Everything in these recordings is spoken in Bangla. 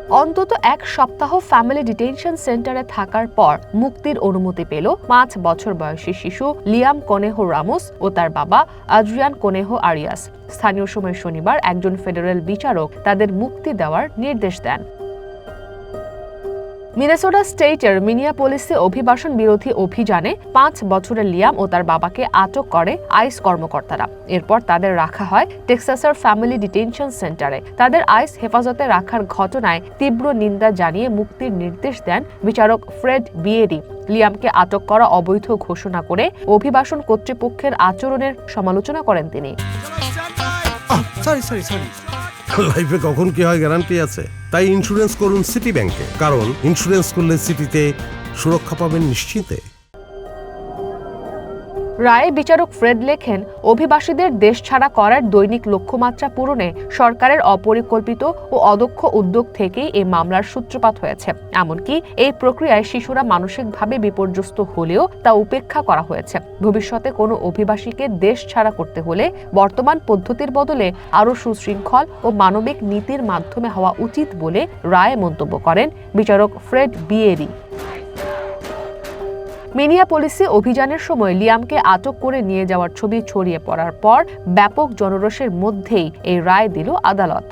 অন্তত এক সপ্তাহ ফ্যামিলি ডিটেনশন সেন্টারে থাকার পর মুক্তির অনুমতি পেল 5 বছর বয়সী শিশু লিয়াম কোনেহো রামোস ও তার বাবা আদ্রিয়ান কোনেহো আরিয়াস। স্থানীয় সময় শনিবার একজন ফেডারেল বিচারক তাদের মুক্তি দেওয়ার নির্দেশ দেন। মিনেসোটা স্টেটের মিনিয়াপোলিসে অভিবাসন বিরোধী অভিযানে 5 বছরের লিয়াম ও তার বাবাকে আটক করে আইস কর্মকর্তারা। এরপর তাদের রাখা হয় টেক্সাসের ফ্যামিলি ডিটেনশন সেন্টারে। তাদের আইস হেফাজতে রাখার ঘটনায় তীব্র নিন্দা জানিয়ে মুক্তির নির্দেশ দেন বিচারক ফ্রেড বিয়েরি। লিয়ামকে আটক করা অবৈধ ঘোষণা করে অভিবাসন কর্তৃপক্ষের আচরণের সমালোচনা করেন তিনি। লাইফে কখন কি হয় গ্যারান্টি আছে, তাই ইন্স্যুরেন্স করুন সিটি ব্যাংকে, কারণ ইন্স্যুরেন্স করলে সিটিতে সুরক্ষা পাবেন নিশ্চিন্তে। রায়ে বিচারক ফ্রেড লেখেন, অভিবাসীদের দেশ ছাড়া করার দৈনিক লক্ষ্যমাত্রা পূরণে সরকারের অপরিকল্পিত ও অদক্ষ উদ্যোগ থেকেই এই মামলার সূত্রপাত হয়েছে। এমনকি এই প্রক্রিয়ায় শিশুরা মানসিকভাবে বিপর্যস্ত হলেও তা উপেক্ষা করা হয়েছে। ভবিষ্যতে কোনো অভিবাসীকে দেশ ছাড়া করতে হলে বর্তমান পদ্ধতির বদলে আরও সুশৃঙ্খল ও মানবিক নীতির মাধ্যমে হওয়া উচিত বলে রায়ে মন্তব্য করেন বিচারক ফ্রেড বিয়েরি। মিনিয়াপোলিসে অভিযানের সময় লিয়ামকে আটক করে নিয়ে যাওয়ার ছবি ছড়িয়ে পড়ার পর ব্যাপক জনরোষের মধ্যেই এই রায় দিল আদালত।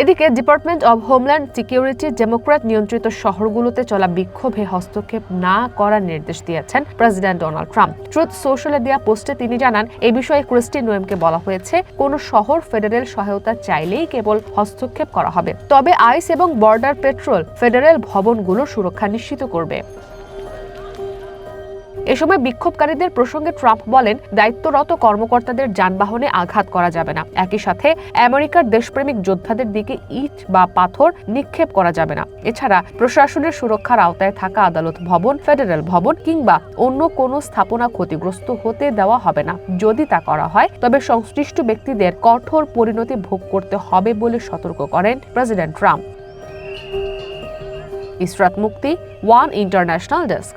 এদিকে department of homeland security Democrat নিয়ন্ত্রিত শহরগুলোতে চলা বিক্ষোভে হস্তক্ষেপ না করার নির্দেশ দিয়েছেন প্রেসিডেন্ট ডোনাল্ড ট্রাম্প। ট্রুথ সোশ্যালে দেওয়া পোস্টে তিনি জানান, এই বিষয়ে ক্রিস্টি নোয়েমকে বলা হয়েছে, কোনো শহর ফেডারেল সহায়তা চাইলেই কেবল হস্তক্ষেপ করা হবে, তবে আইস এবং বর্ডার পেট্রোল ফেডারেল ভবনগুলোর সুরক্ষা নিশ্চিত করবে। এ সময় বিক্ষোভকারীদের প্রসঙ্গে ট্রাম্প বলেন, দায়িত্বরত কর্মকর্তাদের যানবাহনে আঘাত করা যাবে না। একই সাথে আমেরিকার দেশপ্রেমিক যোদ্ধাদের দিকে ইট বা পাথর নিক্ষেপ করা যাবে না। এছাড়া প্রশাসনের সুরক্ষার আওতায় থাকা আদালত ভবন, ফেডারেল ভবন কিংবা অন্য কোনো স্থাপনা ক্ষতিগ্রস্ত হতে দেওয়া হবে না। যদি তা করা হয় তবে সংশ্লিষ্ট ব্যক্তিদের কঠোর পরিণতি ভোগ করতে হবে বলে সতর্ক করেন প্রেসিডেন্ট ট্রাম্প। ইসরাত মুক্তি, ওয়ান ইন্টারন্যাশনাল ডেস্ক।